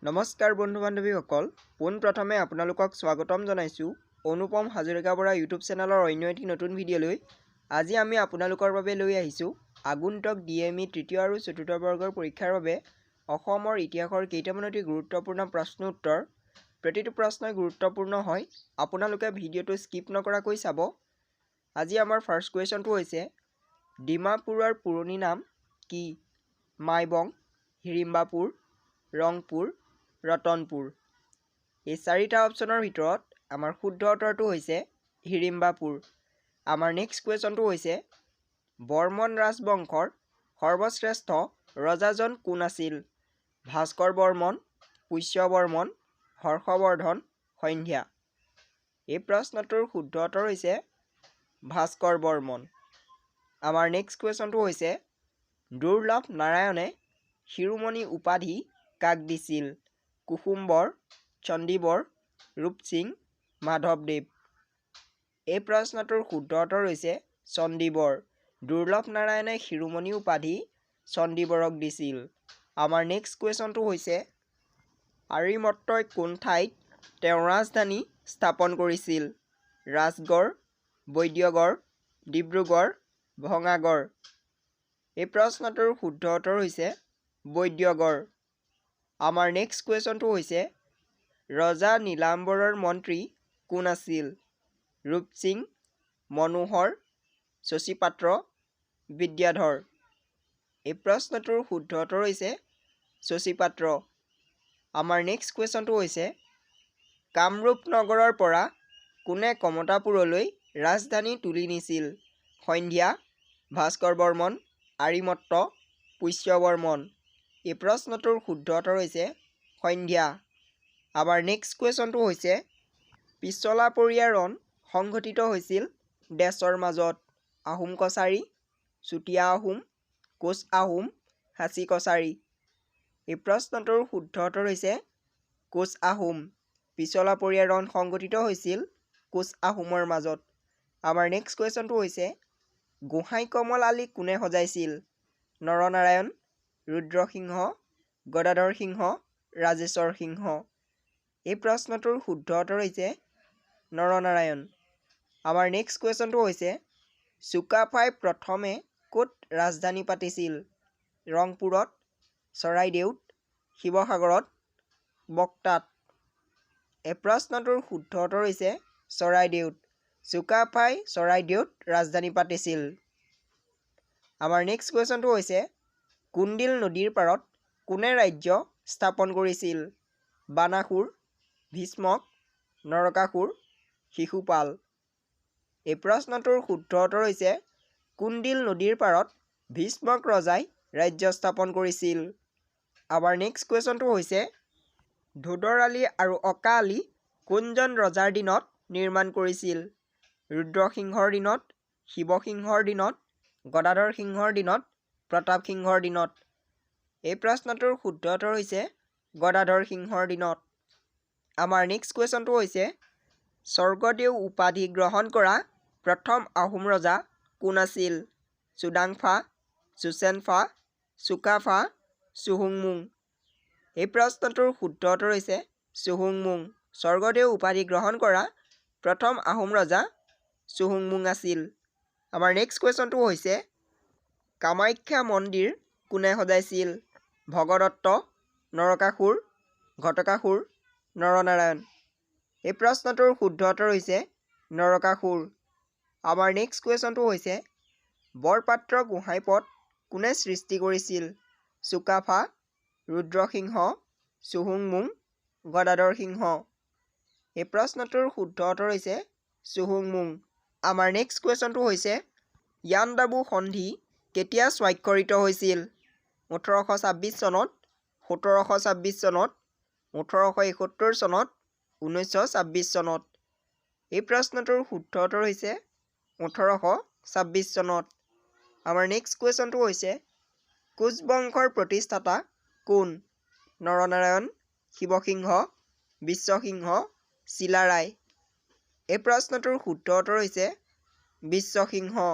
নমস্কাৰ বন্ধু বান্ধৱীসকল পোন প্ৰথমে আপোনালোকক স্বাগতম জনাইছো অনুপম হাজৰিকা বৰা ইউটিউব চেনেলৰ অন্য এটি নতুন ভিডিঅ'লৈ আজি আমি আপোনালোকৰ বাবে লৈ আহিছো আগন্তুক DME তৃতীয় আৰু চতুৰ্থ বৰ্গৰ পৰীক্ষাৰ বাবে অসমৰ ইতিহাসৰ কেইটামান অতি গুৰুত্বপূৰ্ণ প্ৰশ্ন উত্তৰ প্ৰতিটো প্ৰশ্নই গুৰুত্বপূৰ্ণ হয় আপোনালোকে ভিডিঅ'টো স্কিপ নকৰাকৈ চাব আজি আমাৰ ফাৰ্ষ্ট কুৱেশ্যনটো হৈছে ডিমাপুৰৰ পুৰণি নাম কি মাইবং হিৰিম্বাপুৰ ৰংপুৰ ৰতনপুৰ এই চাৰিটা অপচনৰ ভিতৰত আমাৰ শুদ্ধ উত্তৰটো হৈছে হিৰিম্বাপুৰ আমাৰ নেক্সট কুৱেশ্যনটো হৈছে বৰ্মন ৰাজবংশৰ সৰ্বশ্ৰেষ্ঠ ৰজাজন কোন আছিল ভাস্কৰ বৰ্মন পুষ্য বৰ্মন হৰ্ষবৰ্ধন সন্ধ্যা এই প্ৰশ্নটোৰ শুদ্ধ উত্তৰ হৈছে ভাস্কৰ বৰ্মন আমাৰ নেক্সট কুৱেশ্যনটো হৈছে দুৰ্লভ নাৰায়ণে শিৰোমণি উপাধি কাক দিছিল কুসুম্বৰ চণ্ডীবৰ ৰূপসিং মাধৱদেৱ এই প্ৰশ্নটোৰ শুদ্ধ উত্তৰ হৈছে চণ্ডীবৰ দুৰ্লভ নাৰায়ণে শিৰোমণি উপাধি চণ্ডীবৰক দিছিল আমাৰ নেক্সট কুৱেশ্যনটো হৈছে আৰিমত্তই কোন ঠাইত তেওঁৰ ৰাজধানী স্থাপন কৰিছিল ৰাজগড় বৈদ্যগড় ডিব্ৰুগড় ভঙাগড় এই প্ৰশ্নটোৰ শুদ্ধ উত্তৰ হৈছে বৈদ্যগড় আমাৰ নেক্সট কুৱেশ্যনটো হৈছে ৰজা নীলাম্বৰৰ মন্ত্ৰী কোন আছিল ৰূপসিং মনোহৰ শশীপাত্ৰ বিদ্যাধৰ এই প্ৰশ্নটোৰ শুদ্ধ উত্তৰ হৈছে শশীপাত্ৰ আমাৰ নেক্সট কুৱেশ্যনটো হৈছে কামৰূপ নগৰৰ পৰা কোনে কমতাপুৰলৈ ৰাজধানী তুলি নিছিল সন্ধ্যা ভাস্কৰ বৰ্মন আৰিমত্ত পুষ্য বৰ্মন এই প্ৰশ্নটোৰ শুদ্ধ উত্তৰ হৈছে সন্ধ্যা আমাৰ নেক্সট কুৱেশ্যনটো হৈছে পিছলাপৰীয়া ৰণ সংঘটিত হৈছিল দেশৰ মাজত আহোম কছাৰী চুতীয়া আহোম কোচ আহোম সাঁচী কছাৰী এই প্ৰশ্নটোৰ শুদ্ধ উত্তৰ হৈছে কোচ আহোম পিছলাপৰীয়া ৰণ সংঘটিত হৈছিল কোচ আহোমৰ মাজত আমাৰ নেক্সট কুৱেশ্যনটো হৈছে গোহাঁই কমল আলি কোনে সজাইছিল নৰনাৰায়ণ ৰুদ্ৰসিংহ গদাধৰ সিংহ ৰাজেশ্বৰ সিংহ এই প্ৰশ্নটোৰ শুদ্ধ উত্তৰ হৈছে নৰনাৰায়ণ আমাৰ নেক্সট কুৱেশ্যনটো হৈছে চুকাফাই প্ৰথমে ক'ত ৰাজধানী পাতিছিল ৰংপুৰত চৰাইদেউত শিৱসাগৰত বক্তাত এই প্ৰশ্নটোৰ শুদ্ধ উত্তৰ হৈছে চৰাইদেউত চুকাফাই চৰাইদেউত ৰাজধানী পাতিছিল আমাৰ নেক্সট কুৱেশ্যনটো হৈছে কুন্দিল নদীৰ পাৰত কোনে ৰাজ্য স্থাপন কৰিছিল বানাসুৰ ভীষ্মক নৰকাসুৰ শিশুপাল এই প্ৰশ্নটোৰ শুদ্ধ উত্তৰ হৈছে কুন্দিল নদীৰ পাৰত ভীষ্মক ৰজাই ৰাজ্য স্থাপন কৰিছিল আমাৰ নেক্সট কুৱেশ্যনটো হৈছে ধোদৰ আলি আৰু অকা আলি কোনজন ৰজাৰ দিনত নিৰ্মাণ কৰিছিল ৰুদ্ৰসিংহৰ দিনত শিৱসিংহৰ দিনত গদাধৰ সিংহৰ দিনত প্ৰতাপ সিংহৰ দিনত এই প্ৰশ্নটোৰ শুদ্ধ উত্তৰ হৈছে গদাধৰ সিংহৰ দিনত আমাৰ নেক্সট কুৱেশ্যনটো হৈছে স্বৰ্গদেউ উপাধি গ্ৰহণ কৰা প্ৰথম আহোম ৰজা কোন আছিল চুডাংফা চুচেনফা চুকাফা চুহুংমুং এই প্ৰশ্নটোৰ শুদ্ধ উত্তৰ হৈছে চুহুংমুং স্বৰ্গদেউ উপাধি গ্ৰহণ কৰা প্ৰথম আহোম ৰজা চুহুংমুং আছিল আমাৰ নেক্সট কুৱেশ্যনটো হৈছে কামাখ্যা মন্দিৰ কোনে সজাইছিল ভগদত্ত নৰকাসুৰ ঘটকাসুৰ নৰনাৰায়ণ এই প্ৰশ্নটোৰ শুদ্ধ উত্তৰ হৈছে নৰকাসুৰ আমাৰ নেক্সট কুৱেশ্যনটো হৈছে বৰপাত্ৰ গোহাঁই পথ কোনে সৃষ্টি কৰিছিল চুকাফা ৰুদ্ৰসিংহ চুহুংমুং গদাধৰ সিংহ এই প্ৰশ্নটোৰ শুদ্ধ উত্তৰ হৈছে চুহুংমুং আমাৰ নেক্সট কুৱেশ্যনটো হৈছে ইয়াণ্ডাবু সন্ধি কেতিয়া স্বাক্ষৰিত হৈছিল 1826 চনত 1726 চনত 1871 চনত 1926 চনত এই প্ৰশ্নটোৰ শুদ্ধ উত্তৰ হৈছে 1826 চনত আমাৰ নেক্সট কুৱেশ্যনটো হৈছে কোচ বংশৰ প্ৰতিষ্ঠাতা কোন নৰনাৰায়ণ শিৱসিংহ বিশ্বসিংহ চিলাৰায় এই প্ৰশ্নটোৰ শুদ্ধ উত্তৰ হৈছে বিশ্বসিংহ